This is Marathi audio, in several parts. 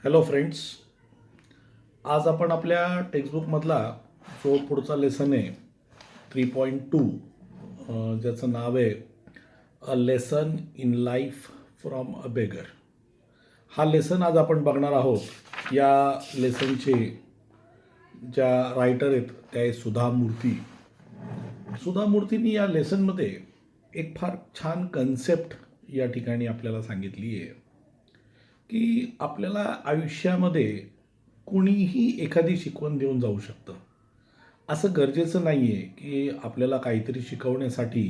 Hello friends. आज आपण आपल्या टेक्स्टबुकमधला जो पुढचा लेसन आहे 3.2 ज्याचं नाव आहे अ lesson in life from a beggar. हा लेसन आज आपण बघणार आहोत. या लेसनचे ज्या रायटर आहेत त्या आहे सुधा मूर्ती. सुधा मूर्तींनी या लेसनमध्ये एक फार छान कन्सेप्ट या ठिकाणी आपल्याला सांगितली आहे की आपल्याला आयुष्यामध्ये कुणीही एखादी शिकवण देऊन जाऊ शकतं. असं गरजेचं नाही आहे की आपल्याला काहीतरी शिकवण्यासाठी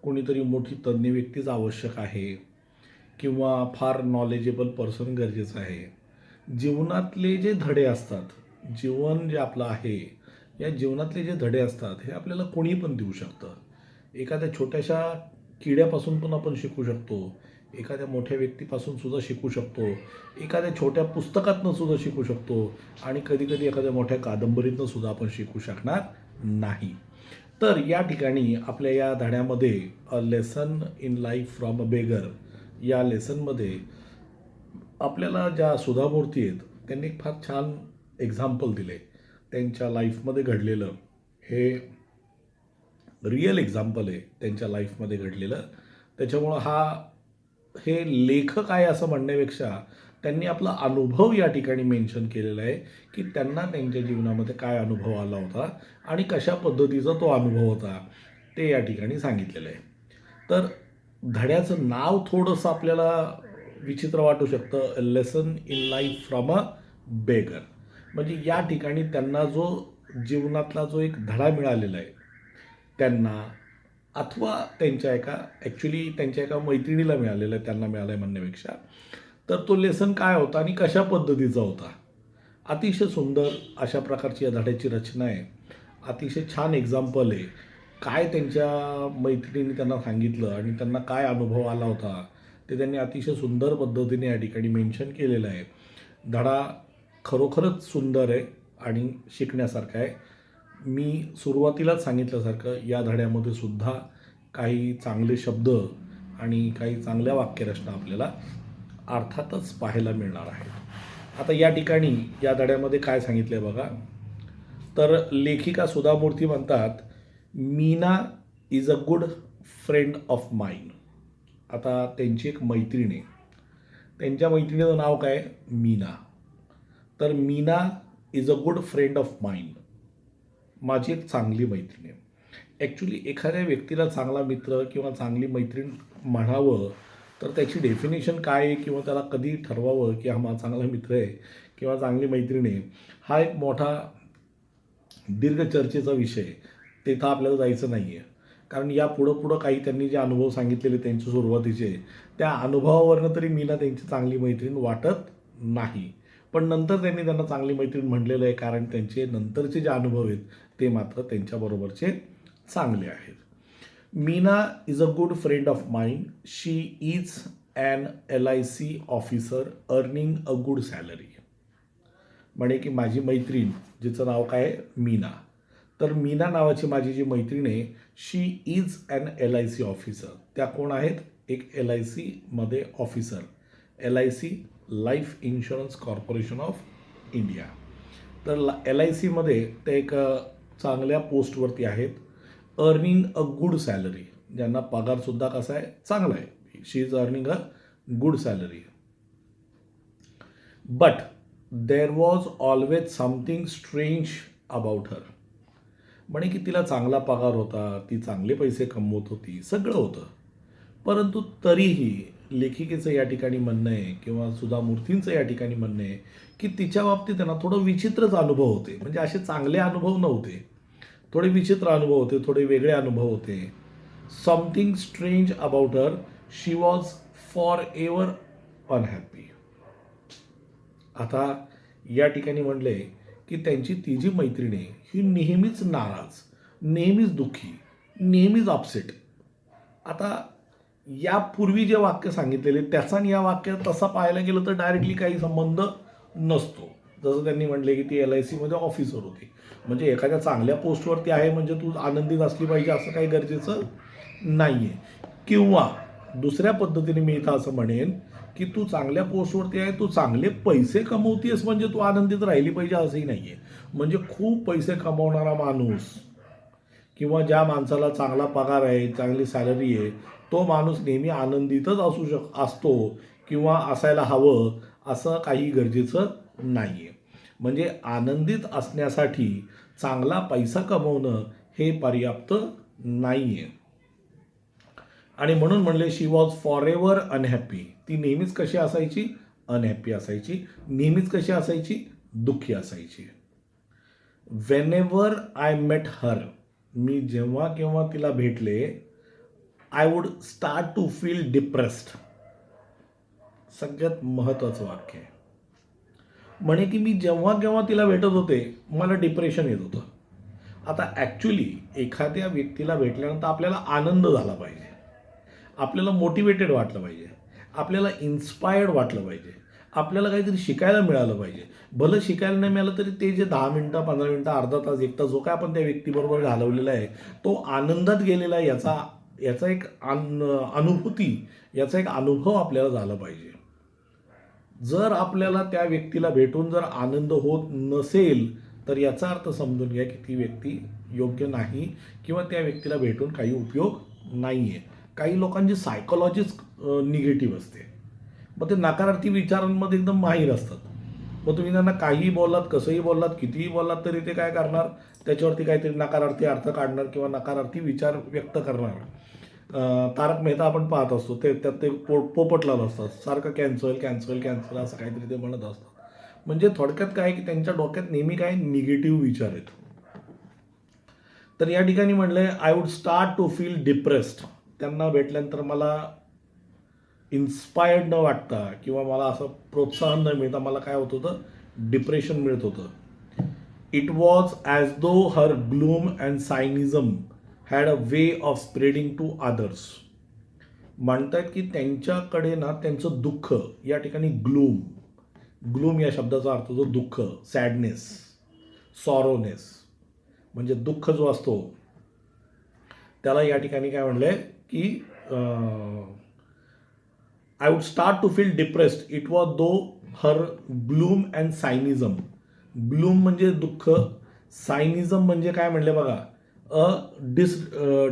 कोणीतरी मोठी तज्ज्ञ व्यक्तीच आवश्यक आहे किंवा फार नॉलेजेबल पर्सन गरजेचं आहे. जीवनातले जे धडे असतात, जीवन जे आपलं आहे, या जीवनातले जे धडे असतात हे आपल्याला कोणी पण देऊ शकतं. एखाद्या छोट्याशा किड्यापासून पण आपण शिकू शकतो, एखाद्या मोठ्या व्यक्तीपासून सुद्धा शिकू शकतो, एखाद्या छोट्या पुस्तकातनं सुद्धा शिकू शकतो आणि कधीकधी एखाद्या मोठ्या कादंबरीतनं सुद्धा आपण शिकू शकणार नाही. तर या ठिकाणी आपल्या या धड्यामध्ये a lesson in life from a beggar या लेसनमध्ये आपल्याला ज्या सुधा मूर्ती आहेत त्यांनी एक फार छान एक्झाम्पल दिले. त्यांच्या लाईफमध्ये घडलेलं हे रिअल एक्झाम्पल आहे त्यांच्या लाईफमध्ये घडलेलं. त्याच्यामुळं हे लेखक आहे असं म्हणण्यापेक्षा त्यांनी आपला अनुभव या ठिकाणी मेन्शन केलेला आहे की त्यांना त्यांच्या जीवनामध्ये काय अनुभव आला होता आणि कशा पद्धतीचा तो अनुभव होता ते या ठिकाणी सांगितलेलं आहे. तर धड्याचं नाव थोडंसं आपल्याला विचित्र वाटू शकतं, अ lesson in life from a beggar. म्हणजे या ठिकाणी त्यांना जो जीवनातला जो एक धडा मिळालेला आहे त्यांना, अथवा त्यांच्या एका मैत्रिणीला मिळालेला आहे, त्यांना मिळालं आहे म्हणण्यापेक्षा, तर तो लेसन काय होता आणि कशा पद्धतीचा होता. अतिशय सुंदर अशा प्रकारची या धड्याची रचना आहे. अतिशय छान एक्झाम्पल आहे. काय त्यांच्या मैत्रिणीने त्यांना सांगितलं आणि त्यांना काय अनुभव आला होता ते त्यांनी अतिशय सुंदर पद्धतीने या ठिकाणी मेन्शन केलेलं आहे. धडा खरोखरच सुंदर आहे आणि शिकण्यासारखा आहे. मी सुरुवातीलाच सांगितल्यासारखं या धड्यामध्ये सुद्धा काही चांगले शब्द आणि काही चांगल्या वाक्यरचना आपल्याला अर्थातच पाहायला मिळणार आहेत. आता या ठिकाणी या धड्यामध्ये काय सांगितलं आहे बघा. तर लेखिका सुधा मूर्ती म्हणतात, Meena is a good friend of mine. आता त्यांची एक मैत्रीण आहे, त्यांच्या मैत्रिणीचं नाव काय, मीना. तर Meena is a good friend of mine, माझी एक चांगली मैत्रीण आहे. ॲक्च्युली एखाद्या व्यक्तीला चांगला मित्र किंवा चांगली मैत्रीण म्हणावं तर त्याची डेफिनेशन काय आहे किंवा त्याला कधी ठरवावं की हा माझा चांगला मित्र आहे किंवा चांगली मैत्रीण आहे, हा एक मोठा दीर्घ चर्चेचा विषय. तिथं आपल्याला जायचं नाही आहे. कारण या पुढं काही त्यांनी जे अनुभव सांगितलेले त्यांच्या सुरुवातीचे, त्या अनुभवावरनं तरी मीना त्यांची चांगली मैत्रीण वाटत नाही. पण नंतर त्यांनी त्यांना चांगली मैत्रीण म्हणलेलं आहे कारण त्यांचे नंतरचे जे अनुभव आहेत ते मात्र त्यांच्याबरोबरचे चांगले आहेत. Meena is a good friend of mine. She is an LIC officer earning a good salary. म्हणे की माझी मैत्रीण, जिचं नाव काय आहे, मीना. तर मीना नावाची माझी जी मैत्रीण आहे, she is an LIC officer. त्या कोण आहेत, एक LIC मध्ये officer. LIC life insurance corporation of India. तर LIC मध्ये ते एक चांगल्या पोस्टवरती आहेत. अर्निंग अ गुड सॅलरी, ज्यांना पगारसुद्धा कसा आहे, चांगला आहे. She is earning a good salary. But there was always something strange about her. म्हणे की तिला चांगला पगार होता, ती चांगले पैसे कमवत होती, सगळं होतं. परंतु तरीही लेखिकेचं या ठिकाणी म्हणणं आहे किंवा सुधा मूर्तींचं या ठिकाणी म्हणणं आहे की तिच्या बाबतीत त्यांना थोडं विचित्रच अनुभव होते. म्हणजे असे चांगले अनुभव नव्हते, थोडे विचित्र अनुभव होते, थोडे वेगळे अनुभव होते. Something strange about her. She was for ever unhappy. आता या ठिकाणी म्हणले की त्यांची ती जी मैत्रीण आहे ही नेहमीच नाराज, नेहमीच दुःखी, नेहमीच अपसेट. आता यापूर्वी जे वाक्य सांगितलेले त्याचा आणि या वाक्यात तसा पाहायला गेलं तर डायरेक्टली काही संबंध नसतो. जसं त्यांनी म्हटले की ती LIC मध्ये ऑफिसर होती, म्हणजे एखाद्या चांगल्या पोस्टवरती आहे म्हणजे तू आनंदीत असली पाहिजे असं काही गरजेचं नाही आहे. किंवा दुसऱ्या पद्धतीने मी इथं असं म्हणेन की तू चांगल्या पोस्टवरती आहे, तू चांगले पैसे कमवतेस म्हणजे तू आनंदित राहिली पाहिजे असंही नाही आहे. म्हणजे खूप पैसे कमवणारा माणूस किंवा ज्या माणसाला चांगला पगार आहे, चांगली सॅलरी आहे, तो माणूस नेहमी आनंदितच असतो किंवा असायला हवं असं काही गरजेचं नाही आहे. म्हणजे आनंदित असण्यासाठी चांगला पैसा कमवणं हे पर्याप्त नाही आहे. आणि म्हणून म्हणले शी वॉज फॉर एव्हर अनहॅपी. ती नेहमीच कशी असायची? अनहॅपी असायची. नेहमीच कशी असायची? दुःखी असायची. Whenever I met her, मी जेव्हा केव्हा तिला भेटले, I would start to feel depressed. सगळ्यात महत्त्वाचं वाक्य आहे. म्हणे की मी जेव्हा केव्हा तिला भेटत होते मला डिप्रेशन येत होतं. आता ॲक्च्युली एखाद्या व्यक्तीला भेटल्यानंतर आपल्याला आनंद झाला पाहिजे, आपल्याला मोटिवेटेड वाटलं पाहिजे, आपल्याला इन्स्पायर्ड वाटलं पाहिजे, आपल्याला काहीतरी शिकायला मिळालं पाहिजे. भलं शिकायला नाही मिळालं तरी ते जे 10 मिनटं 15 मिनटं अर्धा तास 1 तास जो काय आपण त्या व्यक्तीबरोबर घालवलेला आहे तो आनंदात गेलेला आहे याचा एक अनुभूती, याचा एक अनुभव आपल्याला झाला पाहिजे. जर आपल्याला त्या व्यक्तीला भेटून जर आनंद होत नसेल तर याचा अर्थ समजून घ्या की ती व्यक्ती योग्य नाही किंवा त्या व्यक्तीला भेटून काही उपयोग नाही आहे. काही लोकांची सायकोलॉजीच निगेटिव्ह असते. मग ते नकारार्थी विचारांमध्ये एकदम माहीर असतात. मग तुम्ही त्यांना काहीही बोललात, कसंही बोललात, कितीही बोललात तरी ते काय करणार? त्याच्यावरती काहीतरी नकारार्थी अर्थ काढणार किंवा नकारार्थी विचार व्यक्त करणार. तारक मेहता आपण पाहत असतो, त्यात ते पोपटलाल असतात, सारखं कॅन्सल कॅन्सल कॅन्सल असं काहीतरी ते म्हणत असतात. म्हणजे थोडक्यात काय की त्यांच्या डोक्यात नेहमी काय निगेटिव्ह विचार आहेत. तर या ठिकाणी म्हणलंय I would start to feel depressed. त्यांना भेटल्यानंतर मला इन्स्पायर्ड न वाटता किंवा मला असं प्रोत्साहन न मिळता मला काय होत होतं? डिप्रेशन मिळत होतं. It was as though her gloom and cynicism had a way of spreading to others. म्हणतात की त्यांच्याकडे ना त्यांचं दुःख, या ठिकाणी ग्लूम या शब्दाचा अर्थ होतो दुःख, सॅडनेस, सॉरोनेस. म्हणजे दुःख जो असतो त्याला या ठिकाणी काय म्हणलंय की I would start to feel depressed. It was though her gloom and cynicism. Gloom म्हणजे दुःख, सायनिझम म्हणजे काय म्हणले बघा,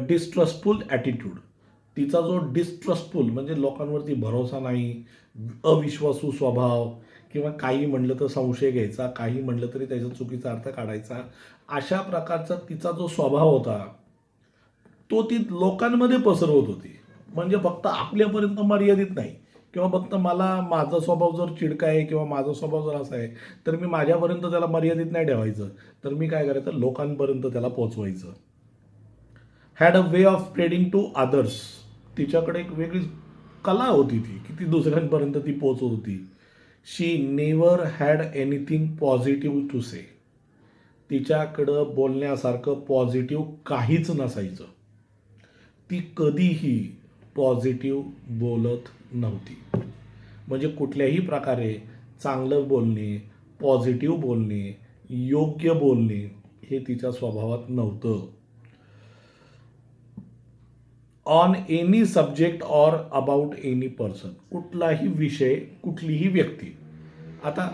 डिस्ट्रस्टफुल ॲटिट्यूड. तिचा जो डिस्ट्रस्टफुल म्हणजे लोकांवरती भरोसा नाही, अविश्वासू स्वभाव किंवा काही म्हणलं तर संशय घ्यायचा, काही म्हणलं तरी त्याचा चुकीचा अर्थ काढायचा, अशा प्रकारचा तिचा जो स्वभाव होता तो ती लोकांमध्ये पसरवत होती. म्हणजे फक्त आपल्यापर्यंत मर्यादित नाही किंवा फक्त माझा स्वभाव जर चिडका आहे किंवा माझा स्वभाव जर असा आहे तर मी माझ्यापर्यंत त्याला मर्यादित नाही ठेवायचं, तर मी काय करायचं? लोकांपर्यंत त्याला पोचवायचं. Had a way of spreading to others. तिच्याकडे एक वेगळी कला होती ती की ती दुसऱ्यांपर्यंत ती पोचवत होती. She never had anything positive to say. तिच्याकडं बोलण्यासारखं पॉझिटिव्ह काहीच नसायचं. ती कधीही पॉझिटिव्ह बोलत नव्हती. म्हणजे कुठल्याही प्रकारे चांगलं बोलणे, पॉझिटिव्ह बोलणे, योग्य बोलणे हे तिच्या स्वभावात नव्हतं. On any subject or about any person. कुठलाही विषय, कुठलीही व्यक्ती. आता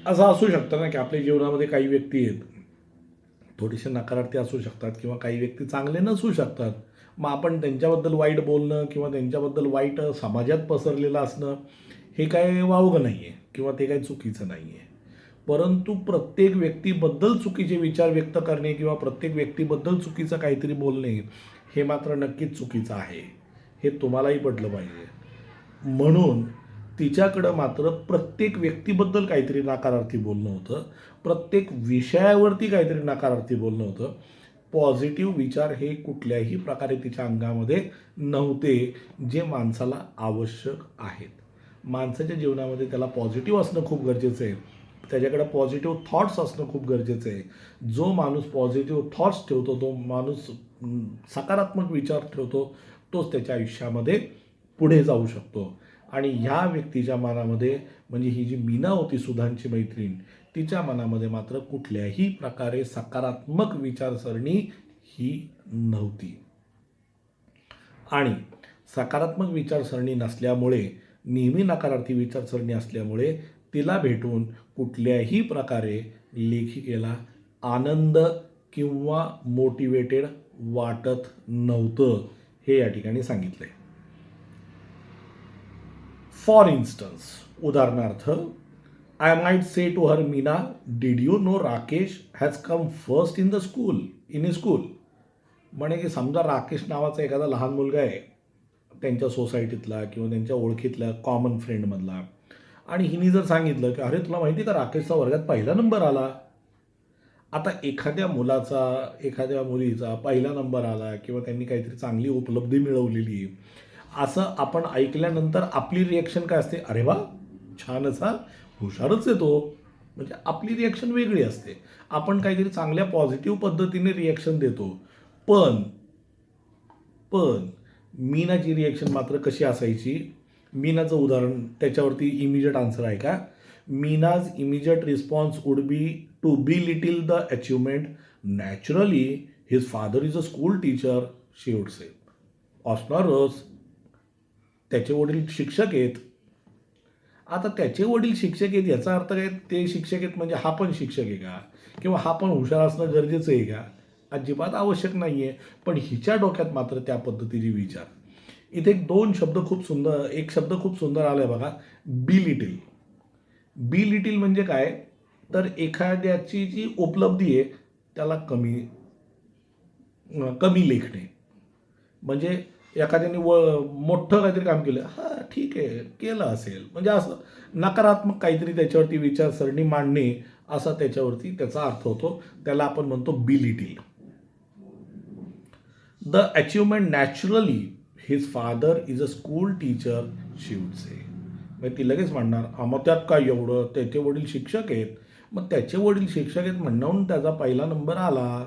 असं असू शकतं ना की आपल्या जीवनामध्ये काही व्यक्ती आहेत थोडेसे नकारार्थी असू शकतात किंवा काही व्यक्ती चांगले नसू शकतात. मग आपण त्यांच्याबद्दल वाईट बोलणं किंवा त्यांच्याबद्दल वाईट समाजात पसरलेलं असणं हे काय वावगं नाही आहे किंवा ते काही चुकीचं नाही आहे. परंतु प्रत्येक व्यक्तीबद्दल चुकीचे विचार व्यक्त करणे किंवा प्रत्येक व्यक्तीबद्दल चुकीचं काहीतरी बोलणे हे मात्र नक्कीच चुकीचं आहे. हे तुम्हालाही पटलं पाहिजे. म्हणून तिच्याकडं मात्र प्रत्येक व्यक्तीबद्दल काहीतरी नकारार्थी बोलणं होतं, प्रत्येक विषयावरती काहीतरी नकारार्थी बोलणं होतं. पॉझिटिव्ह विचार हे कुठल्याही प्रकारे तिच्या अंगामध्ये नव्हते, जे माणसाला आवश्यक आहेत. माणसाच्या जीवनामध्ये त्याला पॉझिटिव्ह असणं खूप गरजेचं आहे, त्याच्याकडे पॉझिटिव्ह थॉट्स असणं खूप गरजेचं आहे. जो माणूस पॉझिटिव्ह थॉट्स ठेवतो, तो माणूस सकारात्मक विचार ठेवतो, तोच त्याच्या आयुष्यामध्ये पुढे जाऊ शकतो. आणि ह्या व्यक्तीच्या मनामध्ये, म्हणजे ही जी मीना होती सुधांची मैत्रीण, तिच्या मनामध्ये मात्र कुठल्याही प्रकारे सकारात्मक विचारसरणी ही नव्हती. आणि सकारात्मक विचारसरणी नसल्यामुळे नेहमी नकारार्थी विचारसरणी असल्यामुळे तिला भेटून कुठल्याही प्रकारे लेखिकेला आनंद किंवा मोटिवेटेड वाटत नव्हतं, हे या ठिकाणी सांगितलंय. फॉर इन्स्टन्स, उदाहरणार्थ, I might say to her, Meena, did you know Rakesh has come first in the school, in school. म्हणे की समजा राकेश नावाचा एखादा लहान मुलगा आहे त्यांच्या सोसायटीतला किंवा त्यांच्या ओळखीतल्या कॉमन फ्रेंडमधला, आणि हिने जर सांगितलं की अरे तुला माहिती का राकेशचा वर्गात पहिला नंबर आला. आता एखाद्या मुलाचा एखाद्या मुलीचा पहिला नंबर आला किंवा त्यांनी काहीतरी चांगली उपलब्धी मिळवलेली असं आपण ऐकल्यानंतर आपली रिॲक्शन काय असते, अरे वा छानच, हा हुशारच आहे तो. म्हणजे आपली रिॲक्शन वेगळी असते, आपण काहीतरी चांगल्या पॉझिटिव्ह पद्धतीने रिॲक्शन देतो. पण मीनाची रिॲक्शन मात्र कशी असायची. मीनाचं उदाहरण त्याच्यावरती इमिजिएट आन्सर आहे का. Meena's immediate response would be to be little the achievement. Naturally his father is a school teacher, she would say. असणारच, त्याचे वडील शिक्षक आहेत. आता त्याचे वडील शिक्षक आहेत याचा अर्थ काय, ते शिक्षक आहेत म्हणजे हा पण शिक्षक आहे का, किंवा हा पण हुशार असणं गरजेचं आहे का. अजिबात आवश्यक नाही आहे. पण हिच्या डोक्यात मात्र त्या पद्धतीचे विचार. इथे एक शब्द खूप सुंदर आला आहे बघा, बी लिटिल. बी लिटिल म्हणजे काय, तर एखाद्याची जी उपलब्धी आहे त्याला कमी लेखणे. म्हणजे एखाद्याने मोठं काहीतरी काम केलं, हां ठीक आहे केलं असेल, म्हणजे असं नकारात्मक काहीतरी त्याच्यावरती विचारसरणी मांडणे असा त्याच्यावरती त्याचा अर्थ होतो. त्याला आपण म्हणतो बी little. The achievement naturally his father is a school teacher, she would से. मग ती लगेच म्हणणार मग त्यात काय एवढं, त्याचे वडील शिक्षक आहेत. मग त्याचे वडील शिक्षक आहेत म्हणून त्याचा पहिला नंबर आला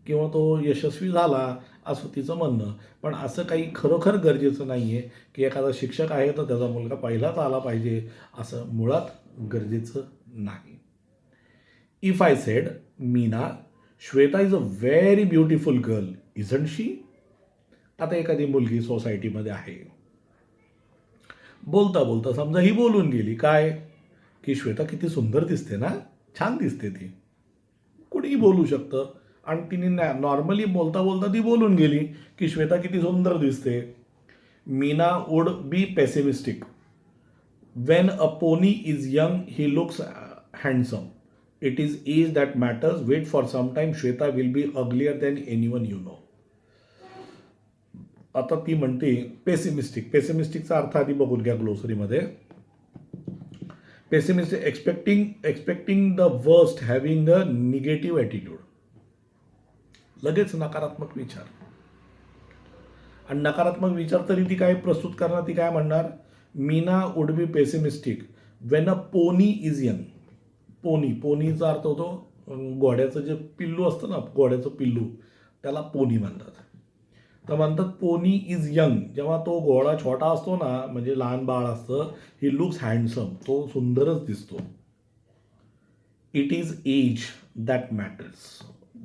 किंवा तो यशस्वी झाला असं तिचं म्हणणं. पण असं काही खरोखर गरजेचं नाही आहे की एखादा शिक्षक आहे तर त्याचा मुलगा पहिलाच आला पाहिजे, असं मुळात गरजेचं नाही. If I said, Meena, Shweta is a very beautiful girl, isn't she. आता एखादी मुलगी सोसायटीमध्ये आहे, बोलता बोलता समजा ही बोलून गेली काय की श्वेता किती सुंदर दिसते ना, छान दिसते ती. कुणीही बोलू शकतं. आणि तिने नॉर्मली बोलता बोलता ती बोलून गेली की श्वेता किती सुंदर दिसते. Meena would be pessimistic. When a pony is young he looks handsome. It is age that matters. Wait for some time, Shweta will be uglier than anyone you know. आता ती म्हणते पेसिमिस्टिक. पेसिमिस्टिकचा अर्थ आधी बघून घ्या ग्लोसरीमध्ये. Pessimistic, expecting the worst, having a negative attitude. लगेच नकारात्मक विचार. आणि नकारात्मक विचार तरी ती काय प्रस्तुत करणार, ती काय म्हणणार, Meena would be pessimistic when a pony is young. पोनीचा अर्थ होतो घोड्याचं जे पिल्लू असतं ना, घोड्याचं पिल्लू, त्याला पोनी म्हणतात. तर म्हणतात पोनी इज यंग, जेव्हा तो घोडा छोटा असतो ना, म्हणजे लहान बाळ असतं, ही लुक्स हँडसम, तो सुंदरच दिसतो. It is age that matters,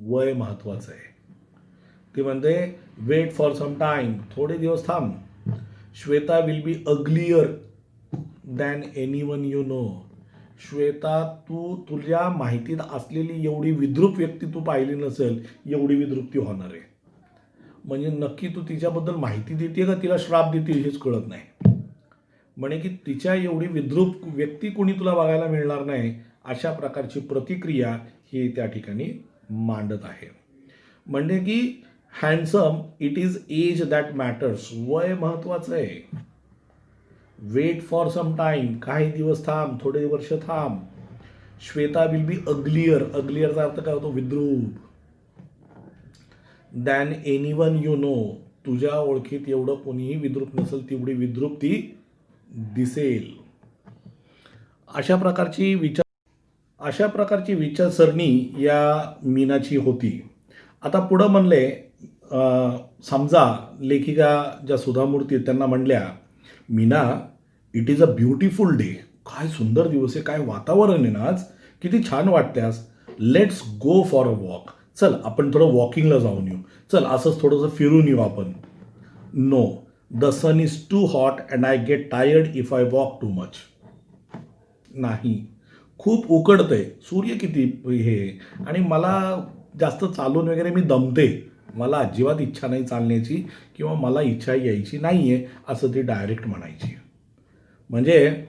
वय महत्वाचं आहे. ती म्हणते वेट फॉर सम टाइम, थोडे दिवस थांब. Shweta will be uglier than anyone you know. Shweta, तुझ्या माहितीत असलेली एवढी विद्रूप व्यक्ती तू पाहिली नसेल, एवढी विद्रूप ती होणार आहे. म्हणजे नक्की तू तिच्याबद्दल माहिती देते का तिला श्राप देते हेच कळत नाही. म्हणे की तिच्या एवढी विद्रूप व्यक्ती कोणी तुला बघायला मिळणार नाही, अशा प्रकारची प्रतिक्रिया ही त्या ठिकाणी मांडत आहे. म्हणजे की handsome, it is age that matters, वय महत्वाचं आहे. वेट फॉर सम टाइम, काही दिवस थांब, थोडे वर्ष थांब. श्वेता विल बी अग्लियर, अग्लियरचा अर्थ काय होतो, विद्रूप. दॅन एनीवन यू नो, तुझ्या ओळखीत एवढं कोणीही विद्रूप नसेल तेवढी विद्रूप ती दिसेल. अशा प्रकारची विचारसरणी या मीनाची होती. आता पुढं म्हणले, समजा लेखिका ज्या सुधा मूर्ती त्यांना म्हणल्या, Meena, it is a beautiful day, काय सुंदर दिवस आहे, काय वातावरण आहे ना आज, किती छान वाटतेस. Let's go for a walk, चल आपण थोडं वॉकिंगला जाऊन येऊ, चल असंच थोडंसं फिरून येऊ आपण. No, the sun is too hot and I get tired if I walk too much. नाही, खूप उकडतंय, सूर्य किती हे, आणि मला जास्त चालून वगैरे मी दमते, मला अजिबात इच्छा नाही चालण्याची किंवा मला इच्छा यायची नाही आहे, असं ती डायरेक्ट म्हणायची. म्हणजे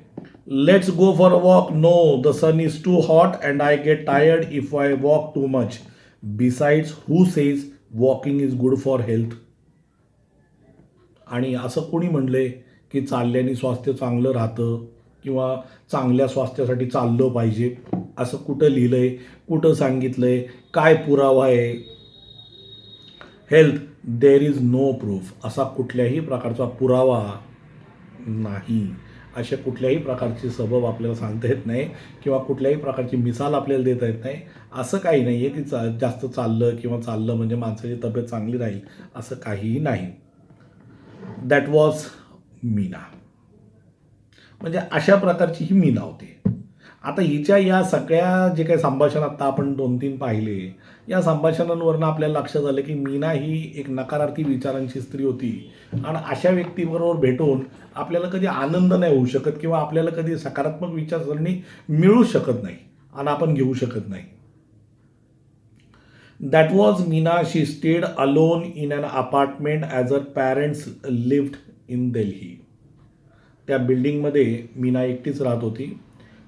let's go for a walk, no the sun is too hot and I get tired if I walk too much. Besides who says walking is good for health. आणि असं कोणी म्हणलंय की चालल्याने स्वास्थ्य चांगलं राहतं किंवा चांगल्या स्वास्थ्यासाठी चाललं पाहिजे, असं कुठं लिहिलंय, कुठं सांगितलंय, काय पुरावा आहे? Health, there is no proof. असा कुठल्याही प्रकारचा पुरावा नाही. अशा कुठल्याही प्रकारची सबब आपल्याला सांगता येत नाही किंवा कुठल्याही प्रकारची मिसाल आपल्याला देता येत नाही. असं काही नाही आहे की जास्त चाललं किंवा चाललं म्हणजे माणसाची तब्येत चांगली राहील, असं काहीही नाही. That was Meena. म्हणजे अशा प्रकारची ही मीना होती. आता हिच्या या सगळ्या जे काही संभाषण आत्ता आपण 2-3 पाहिले, या संभाषणांवरनं आपल्याला लक्षात आलं की मीना ही एक नकारार्थी विचारांची स्त्री होती आणि अशा व्यक्तीबरोबर भेटून आपल्याला कधी आनंद नाही होऊ शकत किंवा आपल्याला कधी सकारात्मक विचारसरणी मिळू शकत नाही आणि आपण घेऊ शकत नाही. That was Meena. She stayed alone in an apartment as her parents lived in Delhi. त्या बिल्डिंगमध्ये मीना एकटीच राहत होती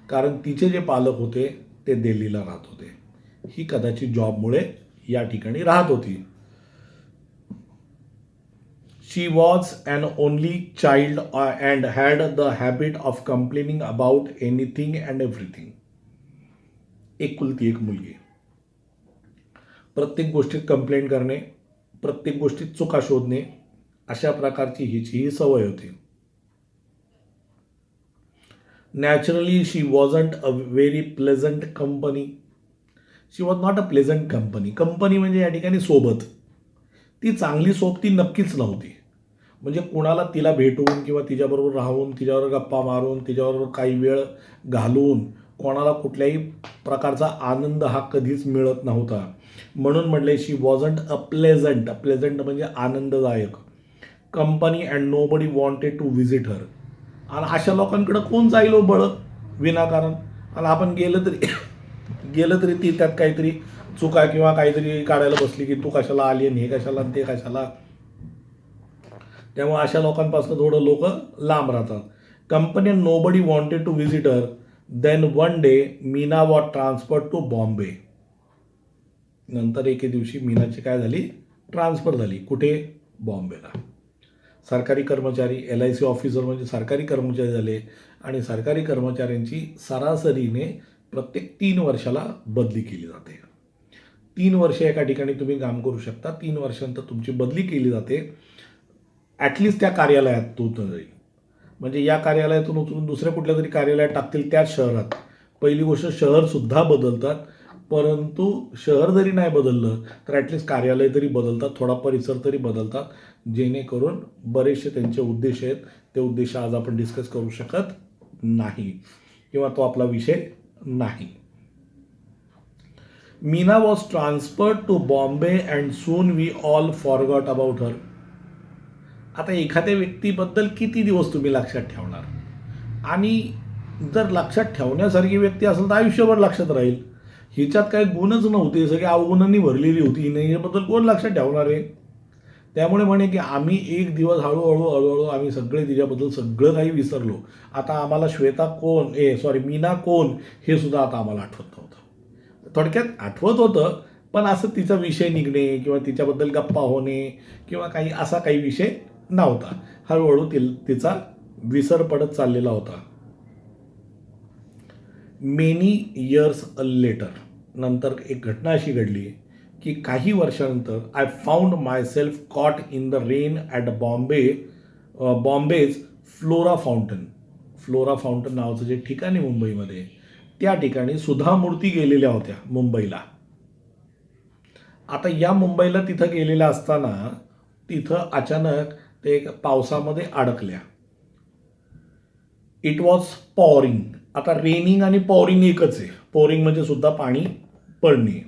कारण तिचे जे पालक होते ते दिल्लीला राहत होते. ही कदाचित जॉबमुळे या ठिकाणी राहत होती. She was an only child and had the habit of complaining about anything and everything. एकुलती एक मुलगी. प्रत्येक गोष्टीत कंप्लेंट करणे, प्रत्येक गोष्टीत चुका शोधणे, अशा प्रकारची हिची ही सवय होती. Naturally she wasn't a very pleasant company. She was not a pleasant company. Company म्हणजे या ठिकाणी सोबत. ती चांगली सोबती नक्कीच नव्हती. म्हणजे कुणाला तिला भेटून किंवा तिच्याबरोबर राहून, तिच्याबरोबर गप्पा मारून, तिच्याबरोबर काही वेळ घालवून कोणाला कुठल्याही प्रकारचा आनंद हा कधीच मिळत नव्हता. म्हणून म्हटले she wasn't a pleasant. Pleasant म्हणजे आनंददायक company and nobody wanted to visit her. आणि अशा लोकांकडं कोण जाईल हो बळ विनाकारण. आणि आपण गेलं तरी ती त्यात काहीतरी चुका किंवा काहीतरी काढायला बसली की तू कशाला आली आणि हे कशाला आणि ते कशाला. त्यामुळे अशा लोकांपासून थोडं लोक लांब राहतात. Company and nobody wanted to visit her. Then one day Meena was transferred to Bombay. नंतर एके दिवशी मीनाची काय झाली, ट्रान्सफर झाली. कुठे? बॉम्बेला. सरकारी कर्मचारी, LIC ऑफिसर म्हणजे सरकारी कर्मचारी झाले आणि सरकारी कर्मचाऱ्यांची सरासरीने प्रत्येक 3 वर्षाला बदली केली जाते. 3 वर्ष एका ठिकाणी तुम्ही काम करू शकता. 3 वर्षानंतर तुमची बदली केली जाते. ॲटलिस्ट त्या कार्यालयात तरी, म्हणजे या कार्यालयातून उचलून दुसऱ्या कुठल्या तरी कार्यालयात टाकतील त्याच शहरात. पहिली गोष्ट शहरसुद्धा बदलतात, परंतु शहर जरी नाही बदललं तर ॲटलिस्ट कार्यालय तरी बदलतात, थोडा परिसर तरी बदलतात, जेणेकरून बरेचसे त्यांचे उद्देश आहेत. ते उद्देश आज आपण डिस्कस करू शकत नाही किंवा तो आपला विषय नाही. Meena was transferred to Bombay and soon we all forgot about her. आता एखाद्या व्यक्तीबद्दल किती दिवस तुम्ही लक्षात ठेवणार, आणि जर लक्षात ठेवण्यासारखी व्यक्ती असेल तर आयुष्यभर लक्षात राहील. हिच्यात काही गुणच नव्हते, सगळी अवगुणांनी भरलेली होती. नाही याबद्दल कोण लक्षात ठेवणार आहे. त्यामुळे म्हणे की आम्ही एक दिवस हळूहळू आम्ही सगळे तिच्याबद्दल सगळं काही विसरलो. आता आम्हाला मीना कोण हे सुद्धा आता आम्हाला आठवत नव्हतं. थोडक्यात आठवत होतं पण असं तिचा विषय निघणे किंवा तिच्याबद्दल गप्पा होणे किंवा काही असा काही विषय नव्हता. हळूहळू तिचा विसर पडत चाललेला होता. मेनी इयर्स लेटर, नंतर एक घटना अशी घडली की काही वर्षानंतर I found myself caught in the rain at Bombay's Flora Fountain. Flora Fountain नावाचं जे ठिकाण आहे मुंबईमध्ये, त्या ठिकाणी सुधा मूर्ती गेलेल्या होत्या मुंबईला. आता या मुंबईला तिथं गेलेल्या असताना तिथं अचानक ते पावसामध्ये अडकल्या. It was pouring. आता रेनिंग आणि पॉरिंग एकच आहे. पॉरिंग म्हणजे सुद्धा पाणी पडणे.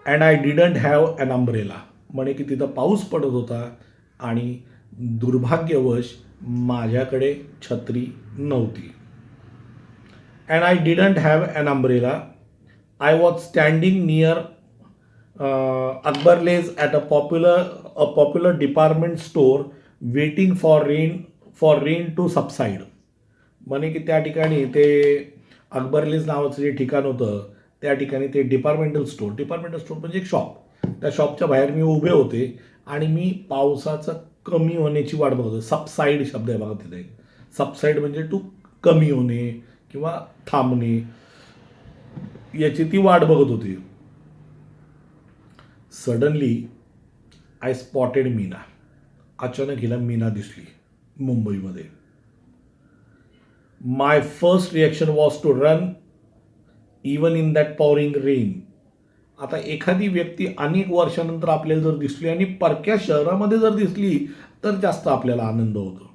And I didn't have an umbrella. म्हणे की तिथं पाऊस पडत होता आणि दुर्भाग्यवश माझ्याकडे छत्री नव्हती. And I didn't have an umbrella. I was standing near Akbarally's at a popular department store waiting for rain to subside. म्हणे की त्या ठिकाणी ते अकबरलेज नावाचं जे ठिकाण होतं त्या ठिकाणी ते डिपार्टमेंटल स्टोअर म्हणजे एक शॉप, त्या शॉपच्या बाहेर मी उभे होते आणि मी पावसाचं कमी होण्याची वाट बघत होते. सबसाईड शब्द आहे बघा तिथे. सबसाईड म्हणजे टू कमी होणे किंवा थांबणे, याची ती वाट बघत होती. Suddenly I spotted Meena. अचानक हिला मीना दिसली मुंबईमध्ये. My first reaction was to run even in that pouring rain. आता एखादी व्यक्ती अनेक वर्षानंतर आपल्याला जर दिसली आणि परक्या शहरामध्ये जर दिसली तर जास्त आपल्याला आनंद होतो.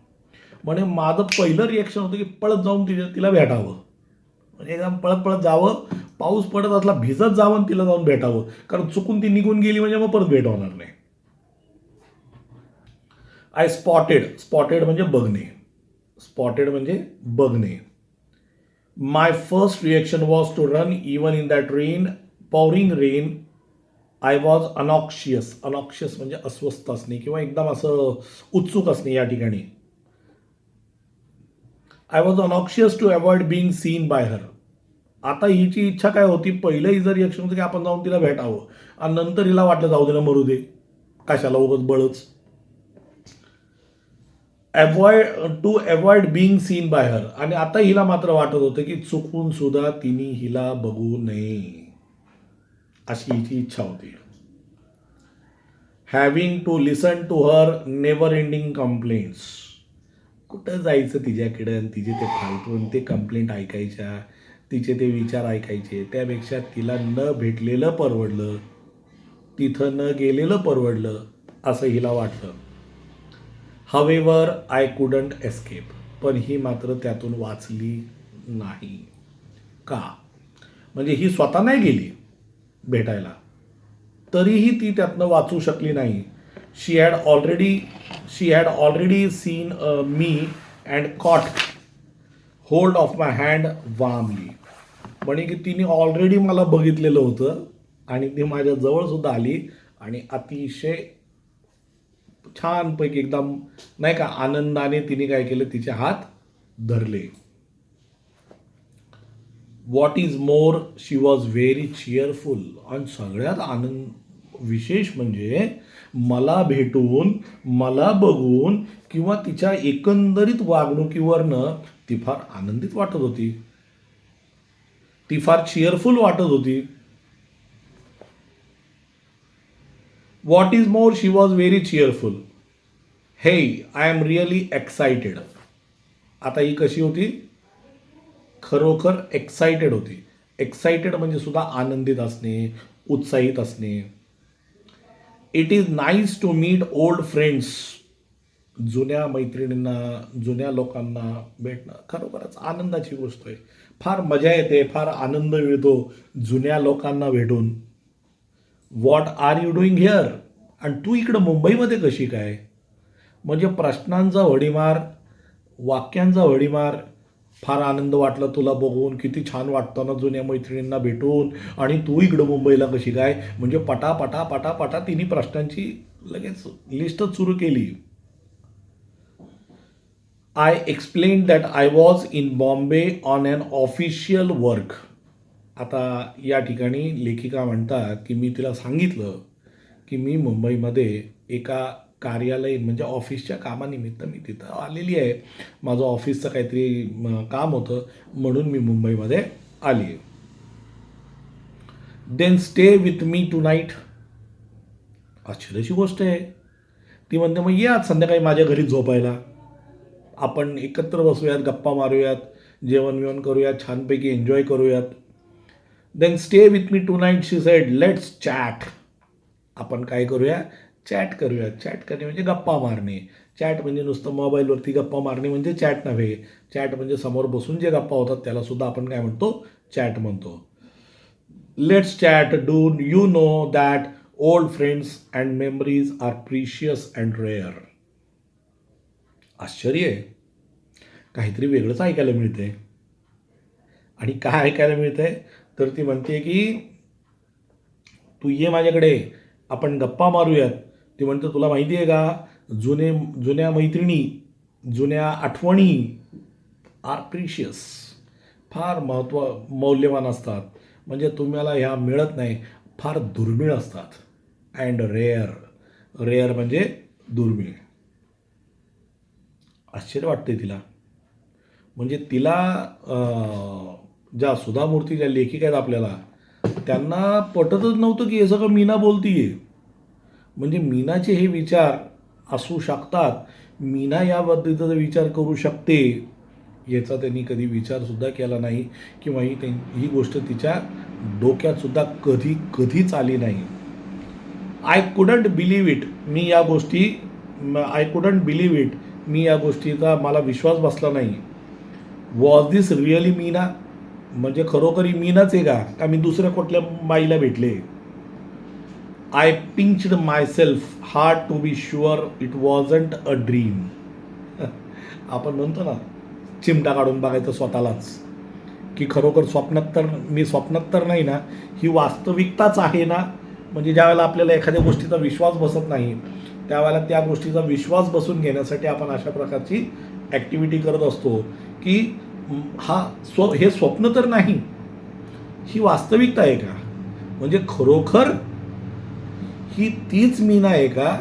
म्हणजे माझं पहिलं रिॲक्शन होतं की पळत जाऊन तिला भेटावं, म्हणजे एकदम पळत पळत जावं, पाऊस पडत असला भिजत जावं आणि तिला जाऊन भेटावं, कारण चुकून ती निघून गेली म्हणजे मग परत भेट होणार नाही. आय स्पॉटेड म्हणजे बघणे. My first reaction was to run even in that pouring rain. I was anxious म्हणजे अस्वस्थ असणे किंवा एकदम असं उत्सुक असणे या ठिकाणी. I was anxious to avoid being seen by her. आता हिची इच्छा काय होती, पहिलं हिचं रिॲक्शन होतं की आपण जाऊन तिला भेटावं आणि नंतर हिला वाटलं जाऊ दे ना, मरू दे, कशाला उगाच बळच. To avoid being seen by her. आणि आता हिला मात्र वाटत होतं की चुकून सुद्धा तिने हिला बघू नये, अशी हिची इच्छा होती. Having to listen to her never ending complaints. कुठं जायचं तिच्याकडे आणि तिचे ते फालतून ते कंप्लेंट ऐकायच्या, तिचे ते विचार ऐकायचे, त्यापेक्षा तिला न भेटलेलं परवडलं, तिथं न गेलेलं परवडलं, असं हिला वाटलं. However I couldn't escape. पण ही मात्र त्यातून वाचली नाही. का? म्हणजे ही स्वतः नाही गेली भेटायला, तरीही ती त्यातनं वाचू शकली नाही. She had already seen me and caught hold of my hand warmly. म्हणजे की तिने ऑलरेडी मला बघितलेलं होतं आणि ती माझ्या जवळसुद्धा आली आणि अतिशय छानपैकी एकदम नाही का आनंदाने तिने काय केलं, तिचे हात धरले. What is more she was very cheerful. आणि सगळ्यात विशेष म्हणजे मला भेटून, मला बघून किंवा तिच्या एकंदरीत वागणुकीवरनं ती फार आनंदित वाटत होती, ती फार चिअरफुल वाटत होती. What is more she was very cheerful. हे आय एम रिअली एक्साइटेड. आता ही कशी होती, खरोखर एक्साइटेड होती. एक्साइटेड म्हणजे सुद्धा आनंदित असणे, उत्साहित असणे. It is nice to meet old friends. जुन्या मैत्रिणींना, जुन्या लोकांना भेटणं खरोखरच आनंदाची गोष्ट आहे. फार मजा येते, फार आनंद मिळतो जुन्या लोकांना भेटून. What are you doing here. आणि तू इकडं मुंबईमध्ये कशी काय. म्हणजे प्रश्नांचा वडीमार, वाक्यांचा वडीमार. फार आनंद वाटला तुला बघून, किती छान वाटतं ना जुन्या मैत्रिणींना भेटून, आणि तू इकडं मुंबईला कशी काय. म्हणजे पटा तिने प्रश्नांची लगेच लिस्टच सुरू केली. I explain that I was in Bombay on an official work. आता या ठिकाणी लेखिका म्हणतात की मी तिला सांगितलं की मी मुंबईमध्ये एका कार्यालयीन म्हणजे ऑफिसच्या कामानिमित्त मी तिथं आलेली आहे, माझं ऑफिसचं काहीतरी काम होतं म्हणून मी मुंबईमध्ये आली आहे. Then stay with me tonight. आश्चर्याची गोष्ट आहे. ती म्हणते मग ये आज संध्याकाळी माझ्या घरी झोपायला, आपण एकत्र बसूयात, गप्पा मारूयात, जेवण बिवण करूयात, छानपैकी एन्जॉय करूयात. Then stay with me tonight she said. Let's chat. आपण काय करूया, चॅट करूया. चॅट करणे म्हणजे गप्पा मारणे. चॅट म्हणजे नुसतं मोबाईलवरती गप्पा मारणे म्हणजे चॅट नव्हे. चॅट म्हणजे समोर बसून जे गप्पा होतात त्याला सुद्धा आपण काय म्हणतो, चॅट म्हणतो. Let's chat. Do you know that old friends and memories are precious and rare. आश्चर्य आहे, काहीतरी वेगळंच ऐकायला मिळतंय. आणि काय ऐकायला मिळतंय, तर ती म्हणते की तू ये माझ्याकडे, आपण गप्पा मारूयात. ती म्हणते तुला माहिती आहे का, जुन्या मैत्रिणी, जुन्या आठवणी आर प्रिशियस, फार मौल्यवान असतात. म्हणजे तुम्हाला ह्या मिळत नाही, फार दुर्मिळ असतात. अँड रेअर म्हणजे दुर्मिळ. आश्चर्य वाटते तिला. म्हणजे तिला ज्या सुधा मूर्ती, ज्या लेखिका आहेत आपल्याला, त्यांना पटतच नव्हतं की हे सगळं मीना बोलतीये. म्हणजे मीनाचे हे विचार असू शकतात, मीना या पद्धतीचा विचार करू शकते, याचा त्यांनी कधी विचारसुद्धा केला नाही, किंवा ही गोष्ट तिच्या डोक्यातसुद्धा कधीच आली नाही. आय कुडंट बिलीव्ह इट, मी या गोष्टीचा मला विश्वास बसला नाही. Was this really Meena? म्हणजे खरोखरी मीनाच आहे का मी दुसऱ्या कुठल्या बाईला भेटले? I pinched myself hard to be sure it wasn't a dream. आपण म्हणतो ना, चिमटा काढून बघायचं स्वतःलाच, की खरोखर स्वप्नात तर नाही ना, ही वास्तविकताच आहे ना. म्हणजे ज्यावेळेला आपल्याला एखाद्या गोष्टीचा विश्वास बसत नाही, त्यावेळेला त्या गोष्टीचा विश्वास बसून घेण्यासाठी आपण अशा प्रकारची ॲक्टिव्हिटी करत असतो, की हे स्वप्न तर नाही, ही वास्तविकता आहे का? म्हणजे खरोखर ही तीच मीना आहे का,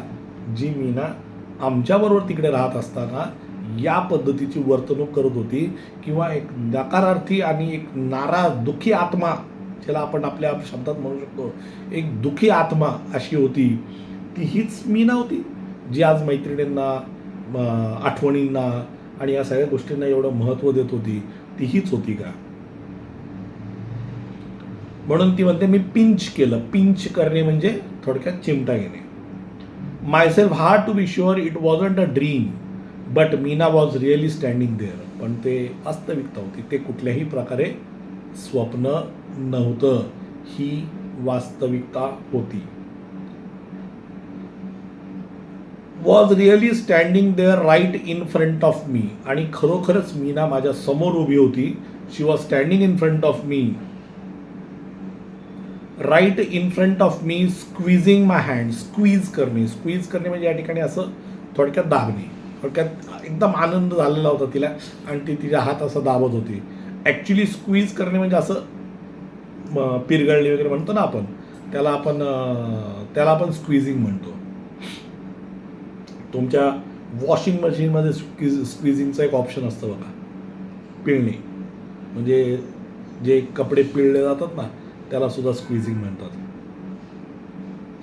जी मीना आमच्याबरोबर तिकडे राहत असताना या पद्धतीची वर्तणूक करत होती, किंवा एक नकारार्थी आणि एक नाराज दुःखी आत्मा, ज्याला आपण आपल्या शब्दात म्हणू शकतो एक दुःखी आत्मा अशी होती, ती हीच मीना होती, जी आज मैत्रिणींना, आठवणींना आणि या सगळ्या गोष्टींना एवढं महत्त्व देत होती, ती हीच होती का? म्हणून ती म्हणते मी पिंच केलं. पिंच करणे म्हणजे थोडक्यात चिमटा घेणे. Myself hard to be sure it wasn't a dream, but Meena was really standing there. पण ते वास्तविकता होती, ते कुठल्याही प्रकारे स्वप्न नव्हतं, ही वास्तविकता होती. Was really standing there right in front of me. आणि खरोखरच मीना माझ्या समोर उभी होती. She was standing in front of me, right in front of me, squeezing my hand. Squeeze करणे म्हणजे या ठिकाणी असं थोडक्यात दाबणे, थोडक्यात एकदम आनंद झालेला होता तिला, आणि ती तिचा हात असं दाबत होती. ॲक्च्युली स्क्वीज करणे म्हणजे असं पिरगळणे वगैरे म्हणतो ना आपण, त्याला आपण स्क्वीजिंग म्हणतो. तुमच्या वॉशिंग मशीनमध्ये स्क्वीजिंगचा एक ऑप्शन असतं बघा, पिळणे. म्हणजे जे कपडे पिळले जातात ना, त्याला सुद्धा स्क्वीजिंग म्हणतात.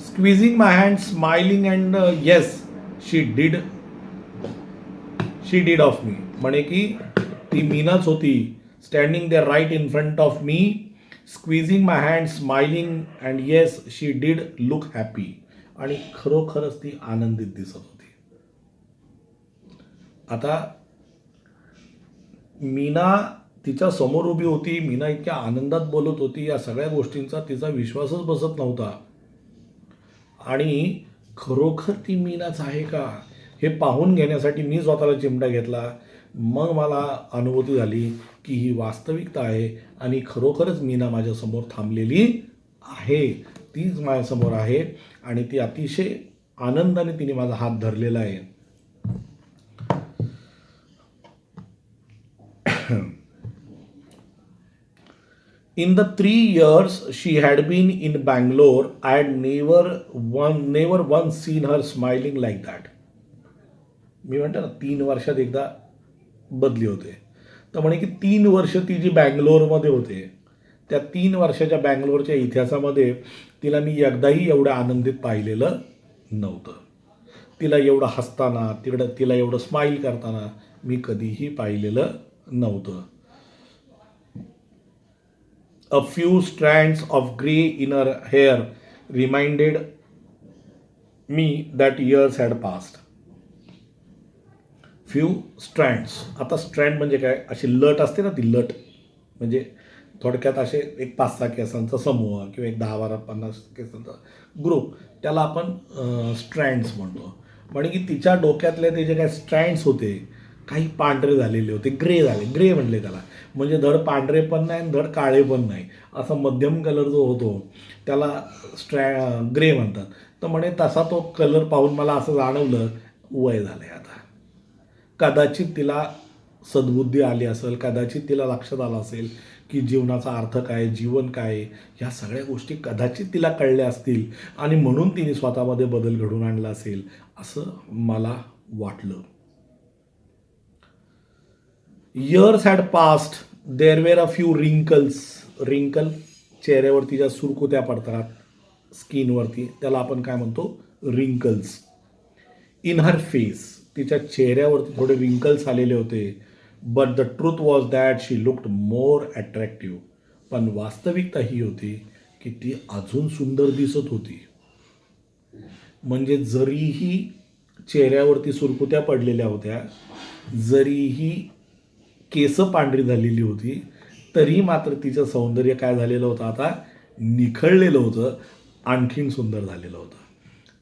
Squeezing my hand, smiling and yes she did of me. म्हणे की ती मीनाच होती, standing there right in front of me, squeezing my hand, smiling and yes she did look happy. आणि खरोखरच ती आनंदित दिसत होती. आता मीना तिच्या समोर उभी होती, मीना इतक्या आनंदात बोलत होती, या सगळ्या गोष्टींचा तिचा विश्वासच बसत नव्हता. आणि खरोखर ती मीनाच आहे का, हे पाहून घेण्यासाठी मी स्वतःला चिमटा घेतला. मग मला अनुभूती झाली की ही वास्तविकता आहे, आणि खरोखरच मीना माझ्यासमोर थांबलेली आहे, तीच माझ्यासमोर आहे, आणि ती अतिशय आनंदाने तिने माझा हात धरलेला आहे. In the 3 years she had been in Bangalore, I had never once seen her smiling like that. मी म्हणतो ना, 3 वर्षात एकदा बदली होते. तर म्हणे की 3 वर्ष ती जी बँगलोरमध्ये होते, त्या 3 वर्षाच्या बँगलोरच्या इतिहासामध्ये तिला मी एकदाही एवढं आनंदित पाहिलेलं नव्हतं. तिला एवढं हसताना, तिला एवढं स्माईल करताना मी कधीही पाहिलेलं नव्हतं. A few strands of grey in her hair reminded me that years had passed. Few strands. आता स्ट्रँड म्हणजे काय, अशी लट असते ना, ती लट म्हणजे थोडक्यात असे एक 5-6 केसांचा समूह, किंवा एक 10-12-50 केसांचा ग्रुप, त्याला आपण स्ट्रँड्स म्हणतो. म्हणजे की तिच्या डोक्यातले ते जे काही स्ट्रँड्स होते काही पांढरे झालेले होते, ग्रे झाले, ग्रे म्हणले त्याला. म्हणजे धड पांढरे पण नाही आणि धड काळे पण नाही, असा मध्यम कलर जो होतो त्याला ग्रे म्हणतात. तर म्हणे तसा तो कलर पाहून मला असं जाणवलं वय झालंय आता. कदाचित तिला सद्बुद्धी आली असेल, कदाचित तिला लक्षात आलं असेल की जीवनाचा अर्थ काय, जीवन काय, ह्या सगळ्या गोष्टी कदाचित तिला कळल्या असतील आणि म्हणून तिने स्वतःमध्ये बदल घडवून आणला असेल असं मला वाटलं. Years had passed, there were a few wrinkles. Wrinkle चेहऱ्यावरती ज्या सुरकुत्या पडतात स्किनवरती त्याला आपण काय म्हणतो, रिंकल्स. इन हर फेस, तिच्या चेहऱ्यावरती थोडे रिंकल्स आलेले होते. But the truth was that she looked more attractive. पण वास्तविकता ही होती की ती अजून सुंदर दिसत होती. म्हणजे जरीही चेहऱ्यावरती सुरकुत्या पडलेल्या होत्या, जरीही केस पांढरी झालेली होती, तरी मात्र तिचं सौंदर्य काय झालेलं होतं, आता निखळलेलं होतं, आणखीन सुंदर झालेलं होतं.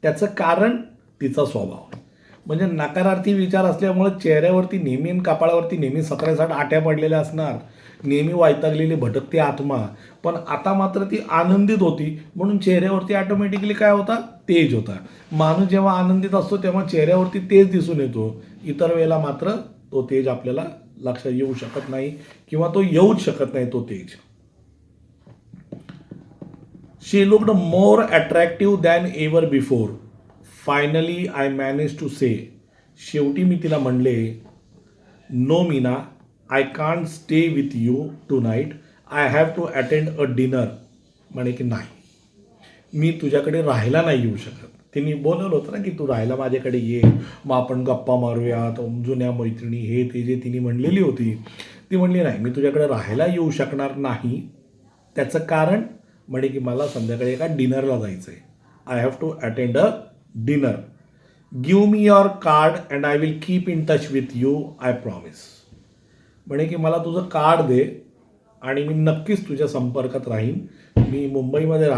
त्याचं कारण तिचा स्वभाव. म्हणजे नकारार्थी विचार असल्यामुळे चेहऱ्यावरती नेहमी आणि कपाळावरती नेहमी 17-60 आट्या पडलेल्या असणार, नेहमी वैतागलेली भटकती आत्मा. पण आता मात्र ती आनंदित होती म्हणून चेहऱ्यावरती ऑटोमॅटिकली काय होता, तेज होता. माणूस जेव्हा आनंदित असतो तेव्हा चेहऱ्यावरती तेज दिसून येतो. इतर वेळेला मात्र तो तेज आपल्याला लक्षात येऊ शकत नाही किंवा तो येऊच शकत नाही तो तेज. She looked more attractive than ever before. Finally I manage to say. शेवटी मी तिला म्हणले, no Meena, I can't stay with you tonight, I have to attend a dinner. म्हणे की नाही, मी तुझ्याकडे राहायला नाही येऊ शकत. तिने बोलवलं होतं ना की तू राहायला माझ्याकडे ये, मग आपण गप्पा मारूयात, जुन्या मैत्रिणी, हे ते जे तिने म्हणलेली होती. ती म्हणली नाही, मी तुझ्याकडे राहायला येऊ शकणार नाही. त्याचं कारण म्हणे की मला संध्याकाळी एका डिनरला जायचं आहे. I have to attend a dinner. Give me your card and I will keep in touch with you, I promise. म्हणे की मला तुझं कार्ड दे आणि मी नक्कीच तुझ्या संपर्कात राहीन. मी मुंबईमध्ये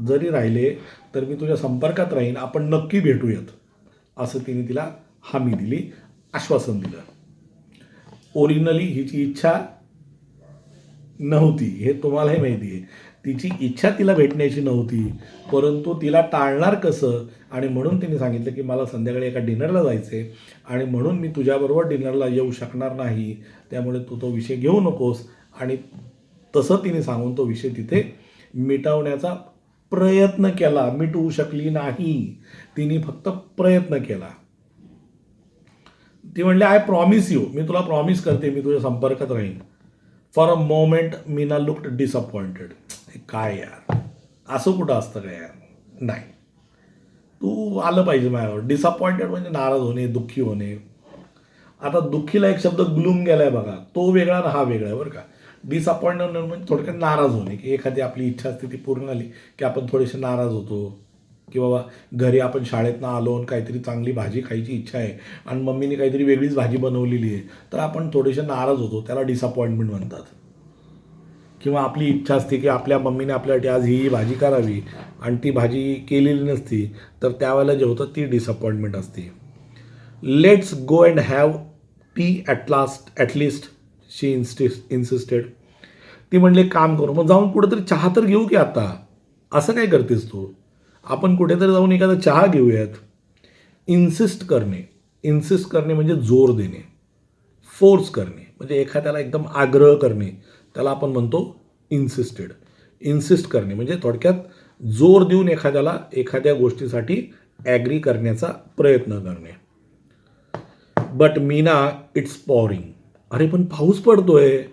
जरी राहिले तर मी तुझ्या संपर्कात राहीन, आपण नक्की भेटूयात, असं तिने तिला हमी दिली, आश्वासन दिलं. ओरिजिनली हिची इच्छा नव्हती, हे तुम्हालाही माहिती आहे. तिची इच्छा तिला भेटण्याची नव्हती, परंतु तिला टाळणार कसं, आणि म्हणून तिने सांगितलं की मला संध्याकाळी एका डिनरला जायचं आहे आणि म्हणून मी तुझ्याबरोबर डिनरला येऊ शकणार नाही, त्यामुळे तू तो विषय घेऊ नकोस. आणि तसं तिने सांगून तो विषय तिथे मिटवण्याचा प्रयत्न केला. मिटवू शकली नाही, तिने फक्त प्रयत्न केला. ती म्हणली, आय प्रॉमिस यू, मी तुला प्रॉमिस करते मी तुझ्या संपर्कात राहीन. For a moment Meena looked disappointed. काय यार, असं कुठं असतं काय यार, नाही, तू आलं पाहिजे माझ्यावर. डिसअपॉइंटेड म्हणजे नाराज होणे, दुःखी होणे. आता दुःखीला एक शब्द ग्लूम गेलाय बघा, तो वेगळा आणि हा वेगळा आहे बरं का. डिसअपॉइंटेड म्हणजे थोडक्यात नाराज होणे, की एखादी आपली इच्छा असते ती पूर्ण आली की आपण थोडेसे नाराज होतो. की बाबा घरी आपण शाळेतनं आलो आणि काहीतरी चांगली भाजी खायची इच्छा आहे आणि मम्मीने काहीतरी वेगळीच भाजी बनवलेली आहे, तर आपण थोडेसे नाराज होतो, त्याला डिसअपॉइंटमेंट म्हणतात. किंवा आपली इच्छा असते की आपल्या मम्मीने आपल्यासाठी आज ही भाजी करावी आणि ती भाजी केलेली नसती, तर त्यावेळेला जे होतं ती डिसअपॉइंटमेंट असते. Let's go and have T at least, शी इन्सिस्टेड. ती म्हणले काम करू, मग जाऊन कुठेतरी चहा तर घेऊ की आता, असं काय करतेस तू, आपण कुठेतरी जाऊन एखादा चहा घेऊयात. इन्सिस्ट करणे म्हणजे जोर देणे, फोर्स करणे म्हणजे एखाद्याला एकदम आग्रह करणे, त्याला आपण म्हणतो इन्सिस्टेड. इन्सिस्ट करणे म्हणजे थोडक्यात जोर देऊन एखाद्याला एखाद्या गोष्टीसाठी ॲग्री करण्याचा प्रयत्न करणे. But Meena, it's pouring. अरे पण पाऊस पडतोय.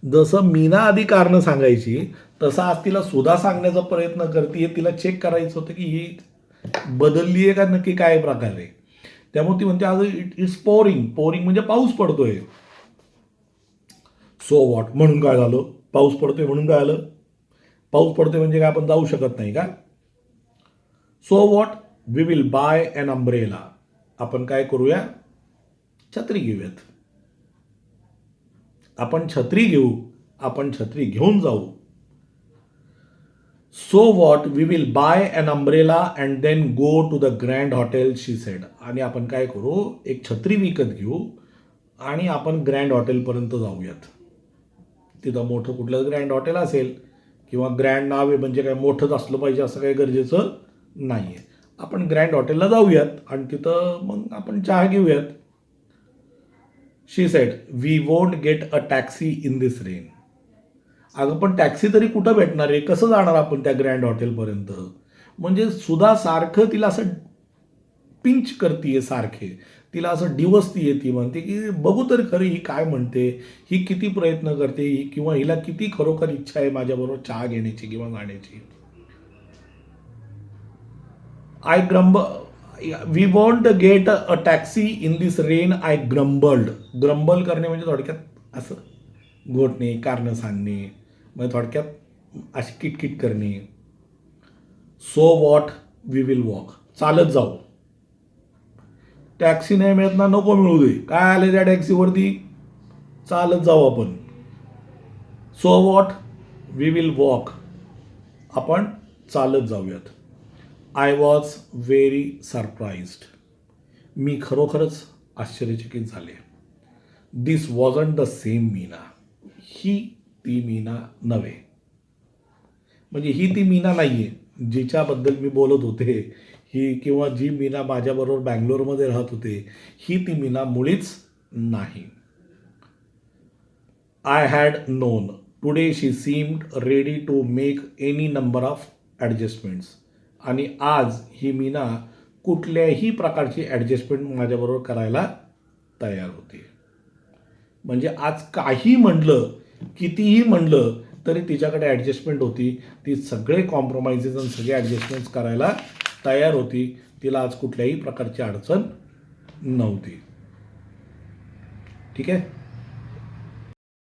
जसं मीना आधी कारणं सांगायची तसं आज तिला सुद्धा सांगण्याचा प्रयत्न करते. तिला चेक करायचं होतं की ही बदलली आहे का नक्की काय प्रकार आहे. त्यामुळे ती म्हणते आज इट्स पोरिंग म्हणजे पाऊस पडतोय. सो वॉट, म्हणून काय झालं, पाऊस पडतोय म्हणून काय आलं, पाऊस पडतोय म्हणजे काय आपण जाऊ शकत नाही का. So what, we will buy an umbrella. आपण काय करूया, छत्री घेऊयात. आपण छत्री घेऊ, आपण छत्री घेऊन जाऊ. So what we will buy an umbrella and then go to the grand hotel she said. आणि आपण काय करू, एक छत्री विकत घेऊ आणि आपण ग्रँड हॉटेलपर्यंत जाऊयात. तिथं मोठं कुठलं ग्रँड हॉटेल असेल किंवा ग्रँड नाव आहे म्हणजे काय मोठंच असलं पाहिजे असं काही गरजेचं नाही आहे. आपण ग्रँड हॉटेलला जाऊयात आणि तिथं मग आपण चहा घेऊयात. She said we won't get a taxi in this rain. अगं पण टॅक्सी तरी कुठं भेटणार आहे, कसं जाणार आपण त्या ग्रँड हॉटेलपर्यंत. म्हणजे सुधा सारखं तिला असं पिंच करतीये, सारखे तिला असं डिवसतीये. ती म्हणते की बघू तर खरी ही काय म्हणते, ही किती प्रयत्न करते, ही किंवा हिला किती खरोखर इच्छा आहे माझ्याबरोबर चहा घेण्याची किंवा गाण्याची. I we won't get a taxi in this rain. I grumbled. Grumble करणे म्हणजे थोडक्यात असं घोटणे, कारणं सांगणे, म्हणजे थोडक्यात अशी किटकिट करणे. So what we will walk. चालत जाऊ. टॅक्सी नाही मिळत ना, नको मिळू दे, काय आले त्या टॅक्सीवरती, चालत जाऊ आपण. So what we will walk. आपण चालत जाऊयात. I was very surprised. मी खरोखरच आश्चर्यचकित झाले. This wasn't the same Meena. ही ती मीना नव्हे. म्हणजे ही ती मीना नाही आहे जिच्याबद्दल मी बोलत होते, ही किंवा जी मीना माझ्याबरोबर बँगलोरमध्ये राहत होते, ही ती मीना मुळीच नाही. I had known. Today she seemed ready to make any number of adjustments. आणि आज ही मीना कुठल्याही प्रकारची ॲडजस्टमेंट माझ्याबरोबर करायला तयार होती. म्हणजे आज काही म्हणलं, कितीही म्हणलं तरी तिच्याकडे ॲडजस्टमेंट होती. ती सगळे कॉम्प्रोमाइजेस आणि सगळे ॲडजस्टमेंट्स करायला तयार होती. तिला आज कुठल्याही प्रकारची अडचण नव्हती. ठीक आहे.